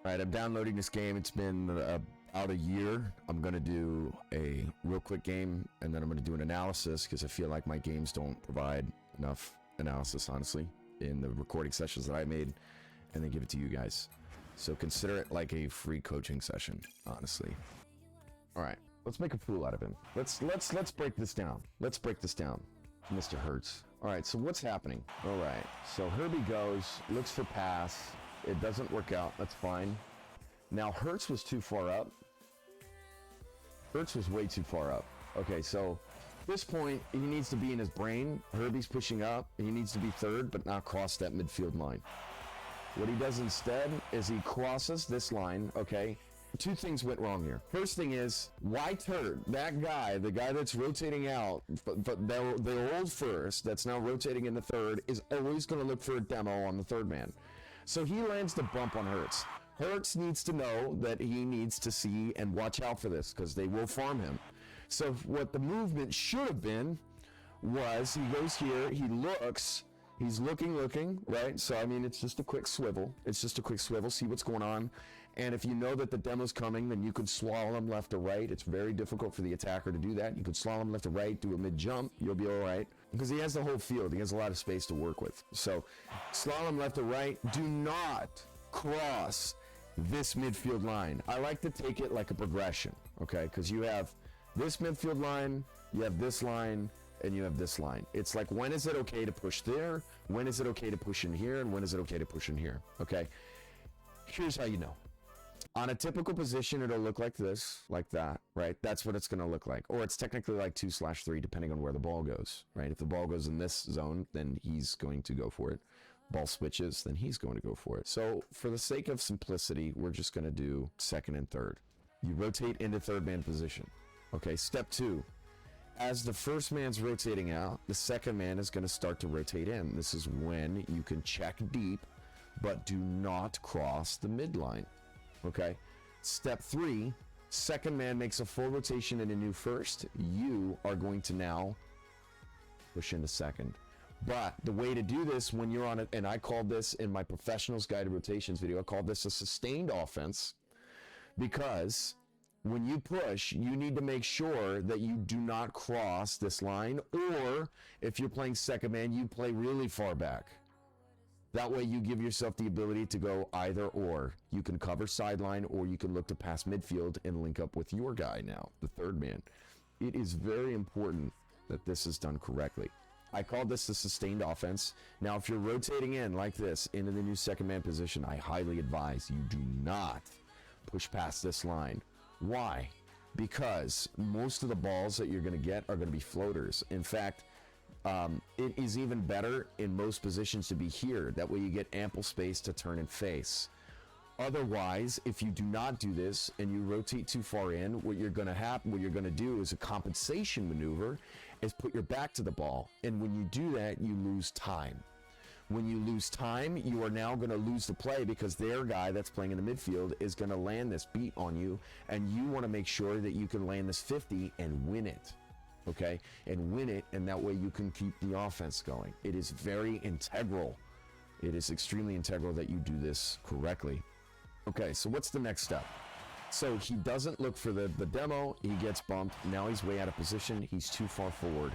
All right, I'm downloading this game. It's been about a year. I'm going to do a real quick game, and then I'm going to do an analysis because I feel like my games don't provide enough analysis, honestly, in the recording sessions that I made, and then give it to you guys. So consider it like a free coaching session, honestly. All right, let's make a fool out of him. Let's break this down. Let's break this down, Mr. Hertz. All right, so what's happening? All right, so Herbie goes, looks for pass. It doesn't work out. That's fine. Now, Hertz was too far up. Hertz was way too far up. Okay, so at this point, he needs to be in his brain. Herbie's pushing up. He needs to be third, but not cross that midfield line. What he does instead is he crosses this line, okay? Two things went wrong here. First thing is, why third? That guy, the guy that's rotating out, but the old first that's now rotating in the third, is always going to look for a demo on the third man. So he lands the bump on Hertz. Hertz needs to know that he needs to see and watch out for this because they will farm him. So what the movement should have been was he goes here, he looks, he's looking, right? So, I mean, it's just a quick swivel. It's just a quick swivel, see what's going on. And if you know that the demo's coming, then you could slalom left to right. It's very difficult for the attacker to do that. You could slalom left to right, do a mid-jump, you'll be all right. Because he has the whole field. He has a lot of space to work with. So, slalom left to right. Do not cross this midfield line. I like to take it like a progression, okay? Because you have this midfield line, you have this line, and you have this line. It's like, when is it okay to push there? When is it okay to push in here? And when is it okay to push in here? Okay? Here's how you know. On a typical position, it'll look like this, like that, right? That's what it's going to look like. Or it's technically like 2/3, depending on where the ball goes, right? If the ball goes in this zone, then he's going to go for it. Ball switches, then he's going to go for it. So for the sake of simplicity, we're just going to do second and third. You rotate into third man position. Okay, step 2. As the first man's rotating out, the second man is going to start to rotate in. This is when you can check deep, but do not cross the midline. Okay? Step 3, second man makes a full rotation in a new first. You are going to now push into second. But the way to do this when you're on it, and I called this in my Professionals Guided Rotations video, I called this a sustained offense, because when you push, you need to make sure that you do not cross this line, or if you're playing second man, you play really far back. That way you give yourself the ability to go either or. You can cover sideline, or you can look to pass midfield and link up with your guy now, the third man. It is very important that this is done correctly. I called this the sustained offense. Now, if you're rotating in like this into the new second man position, I highly advise you do not push past this line. Why? Because most of the balls that you're going to get are going to be floaters. In fact, it is even better in most positions to be here. That way you get ample space to turn and face. Otherwise, if you do not do this and you rotate too far in, what you're going to do is a compensation maneuver, is put your back to the ball. And when you do that, you lose time. When you lose time, you are now going to lose the play because their guy that's playing in the midfield is going to land this beat on you, and you want to make sure that you can land this 50 and win it. Okay? And win it, and that way you can keep the offense going. It is very integral. It is extremely integral that you do this correctly. Okay, so what's the next step? So he doesn't look for the demo. He gets bumped. Now he's way out of position. He's too far forward.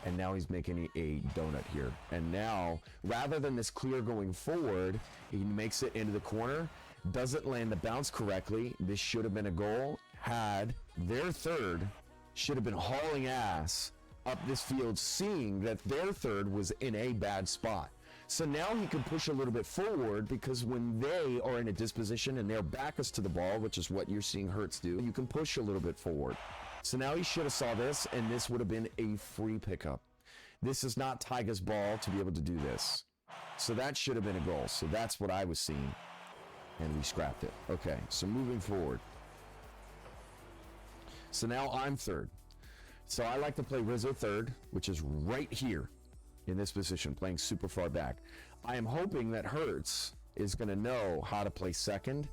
And now he's making a donut here. And now, rather than this clear going forward, he makes it into the corner. Doesn't land the bounce correctly. This should have been a goal. Had their third should have been hauling ass up this field, seeing that their third was in a bad spot. So now he can push a little bit forward, because when they are in a disposition and their back is to the ball, which is what you're seeing Hertz do, you can push a little bit forward. So now he should have saw this, and this would have been a free pickup. This is not Tyga's ball to be able to do this. So that should have been a goal. So that's what I was seeing, and we scrapped it. Okay, so moving forward. So now I'm third. So I like to play Rizzo third, which is right here in this position, playing super far back. I am hoping that Hertz is going to know how to play second,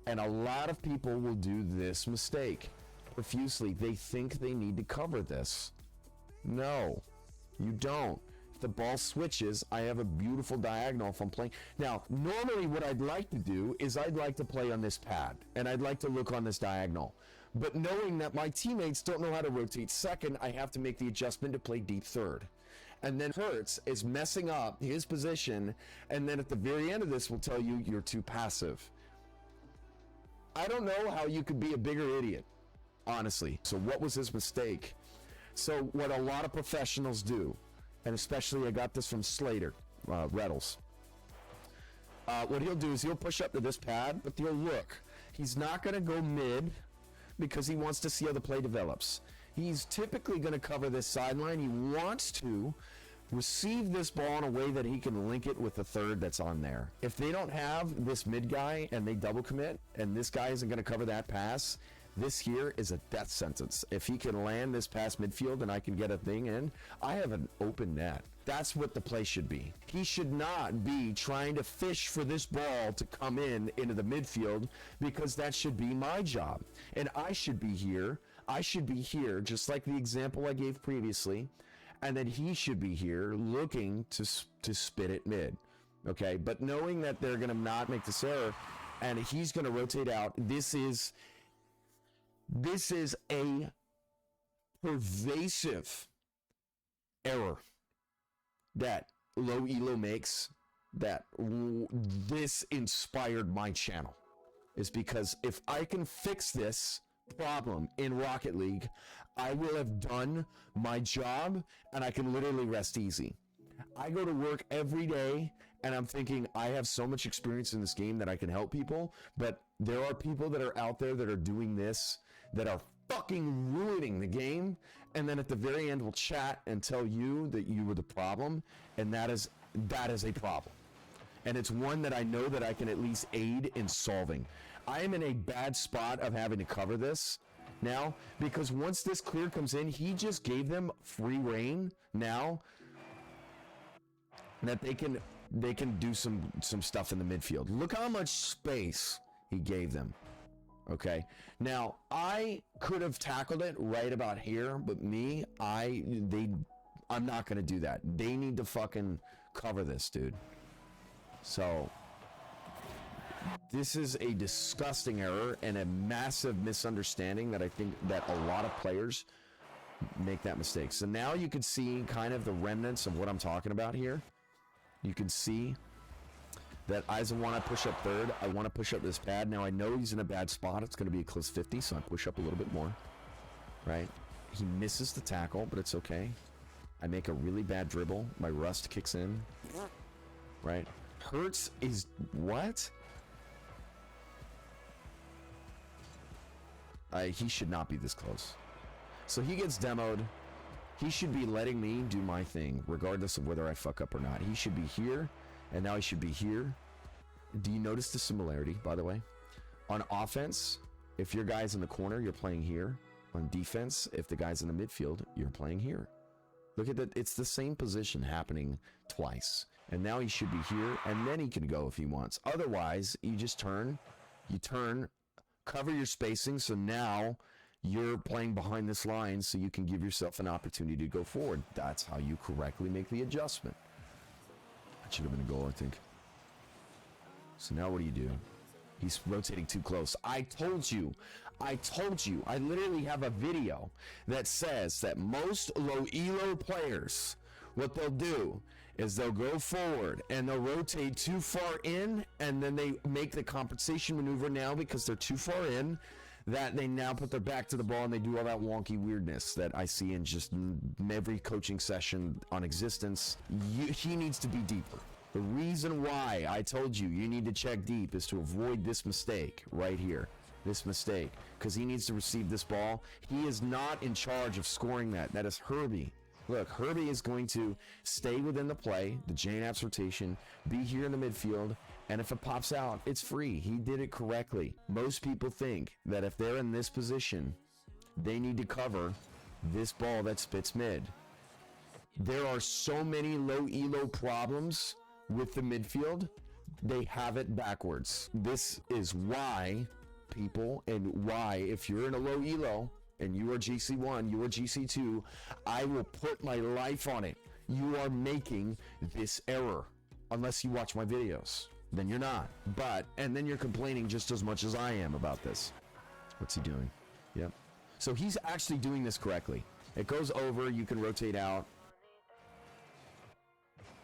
and a lot of people will do this mistake profusely. They think they need to cover this. No, you don't. the ball switches, I have a beautiful diagonal if I'm playing. Now, normally what I'd like to do is I'd like to play on this pad, and I'd like to look on this diagonal. But knowing that my teammates don't know how to rotate second, I have to make the adjustment to play deep third. And then Hertz is messing up his position, and then at the very end of this will tell you you're too passive. I don't know how you could be a bigger idiot, honestly. So what was his mistake? So what a lot of professionals do, and especially I got this from Slater, Reddles. What he'll do is he'll push up to this pad, but he'll look. He's not going to go mid because he wants to see how the play develops. He's typically going to cover this sideline. He wants to receive this ball in a way that he can link it with the third that's on there. If they don't have this mid guy and they double commit and this guy isn't going to cover that pass, this here is a death sentence. If he can land this past midfield and I can get a thing in, I have an open net. That's what the play should be. He should not be trying to fish for this ball to come into the midfield, because that should be my job. And I should be here. I should be here, just like the example I gave previously. And then he should be here looking to spit it mid. Okay, but knowing that they're going to not make this error and he's going to rotate out, this is a pervasive error that Low Elo makes, that this inspired my channel, is because if I can fix this problem in Rocket League, I will have done my job and I can literally rest easy. I go to work every day and I'm thinking I have so much experience in this game that I can help people, but there are people that are out there that are doing this that are fucking ruining the game, and then at the very end will chat and tell you that you were the problem, and that is a problem. And it's one that I know that I can at least aid in solving. I am in a bad spot of having to cover this now, because once this clear comes in, he just gave them free reign now that they can do some stuff in the midfield. Look how much space he gave them. Okay, now I could have tackled it right about here, but I'm not gonna do that. They need to fucking cover this, dude. So this is a disgusting error and a massive misunderstanding that I think that a lot of players make that mistake. So now you can see kind of the remnants of what I'm talking about here. You can see that I want to push up third. I want to push up this pad. Now I know he's in a bad spot. It's going to be a close 50, so I push up a little bit more. Right? He misses the tackle, but it's okay. I make a really bad dribble. My rust kicks in. Right? Hertz is what? He should not be this close. So he gets demoed. He should be letting me do my thing, regardless of whether I fuck up or not. He should be here. And now he should be here. Do you notice the similarity, by the way? On offense, if your guy's in the corner, you're playing here. On defense, if the guy's in the midfield, you're playing here. Look at that. It's the same position happening twice. And now he should be here, and then he can go if he wants. Otherwise, you just turn, cover your spacing, so now you're playing behind this line so you can give yourself an opportunity to go forward. That's how you correctly make the adjustment. That should have been a goal, I think. So now what do? He's rotating too close. I told you. I literally have a video that says that most low elo players, what they'll do is they'll go forward and they'll rotate too far in, and then they make the compensation maneuver now because they're too far in, that they now put their back to the ball and they do all that wonky weirdness that I see in just every coaching session on existence. He needs to be deeper. The reason why I told you need to check deep is to avoid this mistake right here. This mistake. Because he needs to receive this ball. He is not in charge of scoring that. That is Herbie. Look, Herbie is going to stay within the play, the JNAPS rotation, be here in the midfield, and if it pops out, it's free. He did it correctly. Most people think that if they're in this position, they need to cover this ball that spits mid. There are so many low elo problems with the midfield. They have it backwards. This is why people, and why if you're in a low elo, and you are GC1, you are GC2, I will put my life on it. you are making this error. Unless you watch my videos, then you're not. And then you're complaining just as much as I am about this. What's he doing? Yep. So he's actually doing this correctly. It goes over, you can rotate out.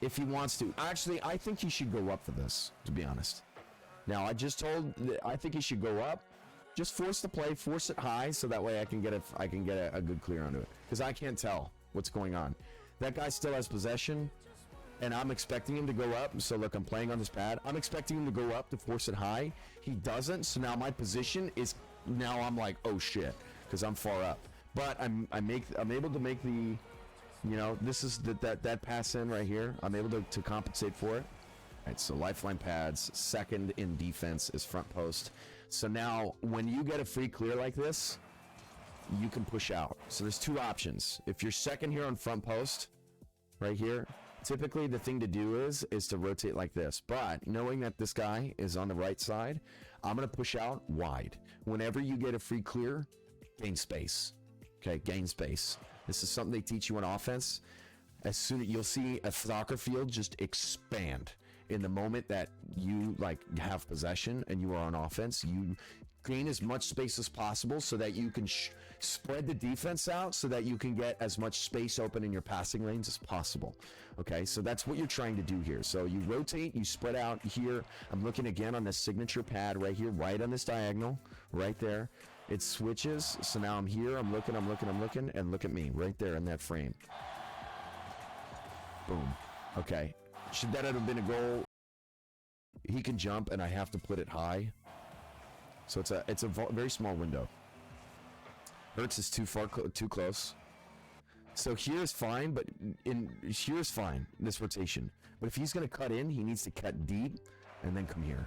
If he wants to. Actually, I think he should go up for this, to be honest. Now, I think he should go up. Just force the play, force it high, so that way I can get a good clear onto it. Because I can't tell what's going on. That guy still has possession. And I'm expecting him to go up. So look, I'm playing on this pad. I'm expecting him to go up to force it high. He doesn't. So now my position is, now I'm like, oh shit, because I'm far up. But I'm able to make the, you know, this is that pass in right here. I'm able to compensate for it. All right, so lifeline pads. Second in defense is front post. So now when you get a free clear like this, you can push out. So there's two options. If you're second here on front post, right here, typically the thing to do is to rotate like this. But knowing that this guy is on the right side, I'm going to push out wide. Whenever you get a free clear, gain space. Okay, gain space. This is something they teach you on offense. As soon as you'll see a soccer field just expand in the moment that you like have possession and you are on offense, you gain as much space as possible so that you can spread the defense out so that you can get as much space open in your passing lanes as possible. Okay, so that's what you're trying to do here. So you rotate, you spread out here. I'm looking again on this signature pad right here, right on this diagonal, right there. It switches, so now I'm here, I'm looking, and look at me, right there in that frame. Boom. Okay. Should that have been a goal? He can jump, and I have to put it high. So it's a very small window. Hertz is too close. So here's fine, but here's fine, this rotation. But if he's going to cut in, he needs to cut deep, and then come here.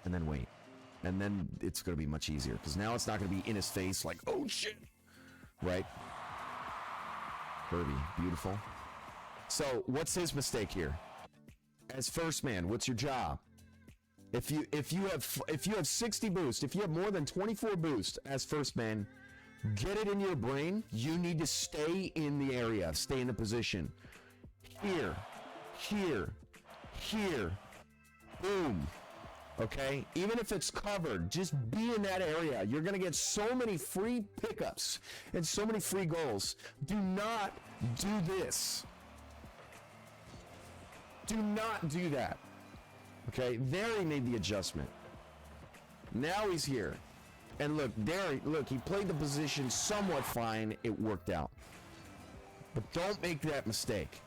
And then wait. And then it's going to be much easier, because now it's not going to be in his face like, oh shit! Right? Herbie, beautiful. So, what's his mistake here? As first man, what's your job? If you have 60 boost, if you have more than 24 boost as first man, get it in your brain. You need to stay in the area, stay in the position. Here, here, here. Boom. Okay? Even if it's covered, just be in that area. You're going to get so many free pickups and so many free goals. Do not do this. Do not do that. Okay? There he made the adjustment. Now he's here. And look, he played the position somewhat fine. It worked out. But don't make that mistake.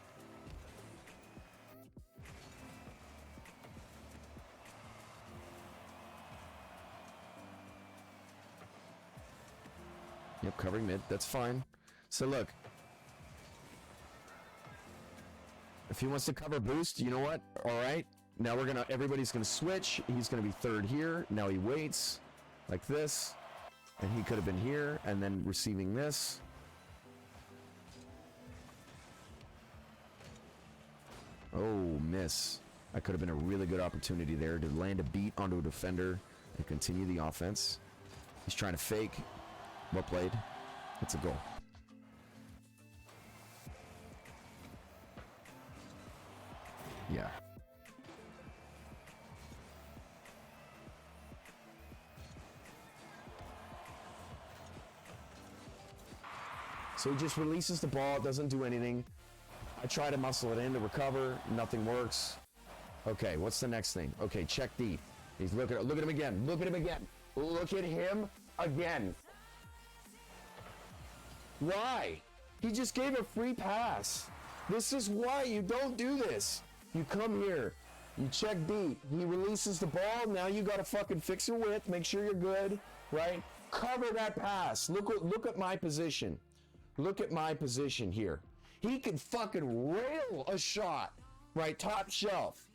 Yep, covering mid. That's fine. So look. If he wants to cover boost, you know what? All right. Now everybody's gonna switch. He's gonna be third here. Now he waits like this. And he could have been here and then receiving this. Oh, miss. That could have been a really good opportunity there to land a beat onto a defender and continue the offense. He's trying to fake. Well played. It's a goal. Yeah. So he just releases the ball, doesn't do anything. I try to muscle it in to recover, nothing works. Okay, what's the next thing? Okay, check deep. He's look at him again. Look at him again. Look at him again. Why? He just gave a free pass. This is why you don't do this. You come here. You check deep. He releases the ball. Now you got to fucking fix your width. Make sure you're good, right? Cover that pass. Look at my position. Look at my position here. He can fucking rail a shot, right? Top shelf.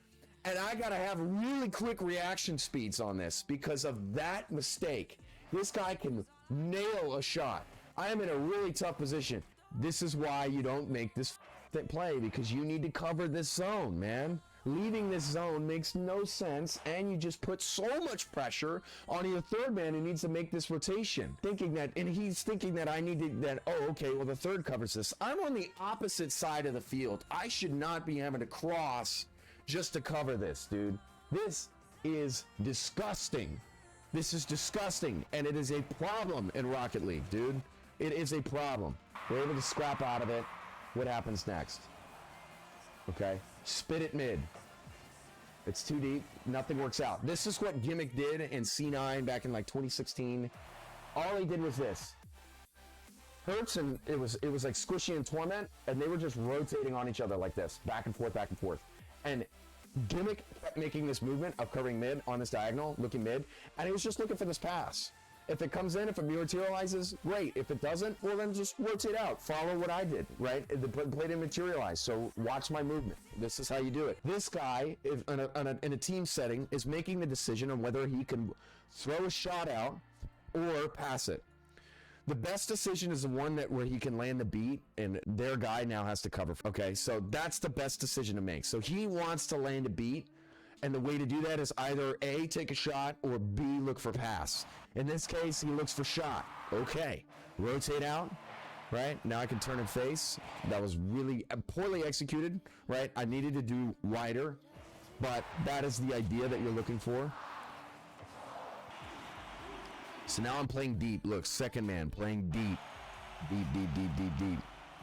And I got to have really quick reaction speeds on this because of that mistake. This guy can nail a shot. I am in a really tough position. This is why you don't make this play, because you need to cover this zone, man. leaving this zone makes no sense, and you just put so much pressure on your third man who needs to make this rotation, thinking that, and he's thinking that I need to, that, oh, okay, well, the third covers this. I'm on the opposite side of the field. I should not be having to cross just to cover this, dude. This is disgusting. This is disgusting, and it is a problem in Rocket League, dude. It is a problem. We're able to scrap out of it. What happens next? Okay, spit it mid. It's too deep. Nothing works out. This is what Gimmick did in C9 back in like 2016. All he did was this. Hurts, and it was like Squishy and Torment, and they were just rotating on each other like this, back and forth, back and forth. And Gimmick kept making this movement of covering mid on this diagonal, looking mid, and he was just looking for this pass. If it comes in, if it materializes, great. If it doesn't, well then just rotate out. Follow what I did, right? The play didn't materialize, so watch my movement. This is how you do it. This guy, if in a team setting, is making the decision on whether he can throw a shot out or pass it. The best decision is the one where he can land the beat, and their guy now has to cover. Okay, so that's the best decision to make. So he wants to land a beat, and the way to do that is either A, take a shot, or B, look for pass. In this case, he looks for shot. Okay, rotate out, right? Now I can turn and face. That was really poorly executed, right? I needed to do wider, but that is the idea that you're looking for. So now I'm playing deep. Look, second man playing deep. Deep.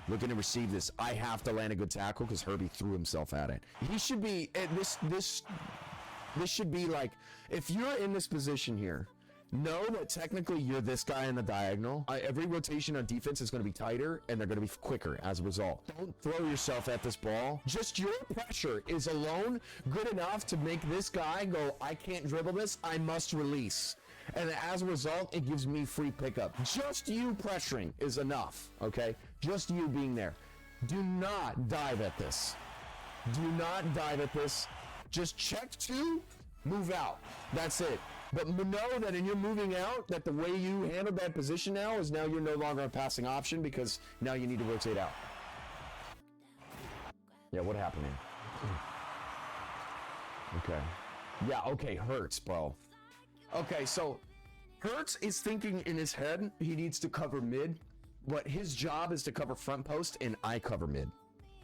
Looking to receive this. I have to land a good tackle because Herbie threw himself at it. He should be, this should be like, if you're in this position here, know that technically you're this guy in the diagonal. Every rotation on defense is going to be tighter, and they're going to be quicker as a result. Don't throw yourself at this ball. Just your pressure is alone good enough to make this guy go, I can't dribble this, I must release. And as a result, it gives me free pickup. Just you pressuring is enough, okay? Just you being there. Do not dive at this. Do not dive at this. Just check two, move out. That's it. But know that in your moving out, that the way you handled that position now is now you're no longer a passing option because now you need to rotate out. Yeah, what happened here? Okay. Yeah, okay, hurts, bro. Okay, so Hurts is thinking in his head he needs to cover mid, but his job is to cover front post, and I cover mid.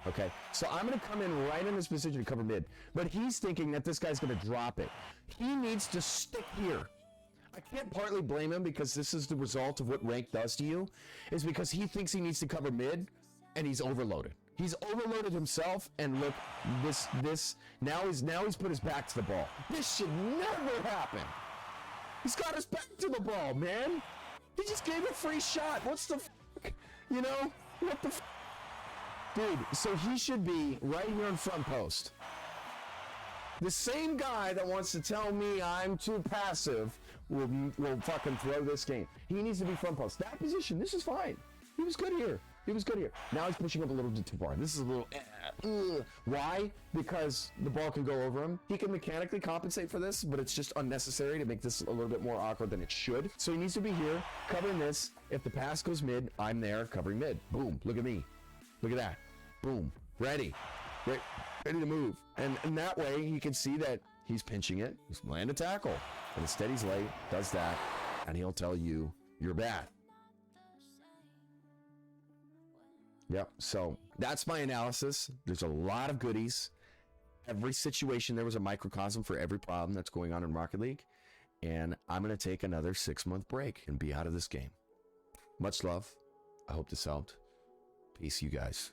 Okay, so I'm going to come in right in this position to cover mid, but he's thinking that this guy's going to drop it. He needs to stick here. I can't partly blame him because this is the result of what rank does to you, is because he thinks he needs to cover mid, and he's overloaded. He's overloaded himself, and look, now he's put his back to the ball. This should never happen. He's got his back to the ball, man. He just gave a free shot. What's the fuck? You know? What the fuck? Dude, so he should be right here in front post. The same guy that wants to tell me I'm too passive will fucking throw this game. He needs to be front post. That position, this is fine. He was good here. He was good here. Now he's pushing up a little bit too far. This is a little... Why? Because the ball can go over him. He can mechanically compensate for this, but it's just unnecessary to make this a little bit more awkward than it should. So he needs to be here, covering this. If the pass goes mid, I'm there, covering mid. Boom. Look at me. Look at that. Boom. Ready. Ready to move. And that way, he can see that he's pinching it. He's land a tackle. And instead he's late, does that, and he'll tell you, you're bad. Yep, so that's my analysis. There's a lot of goodies. Every situation, there was a microcosm for every problem that's going on in Rocket League. And I'm going to take another 6-month break and be out of this game. Much love. I hope this helped. Peace, you guys.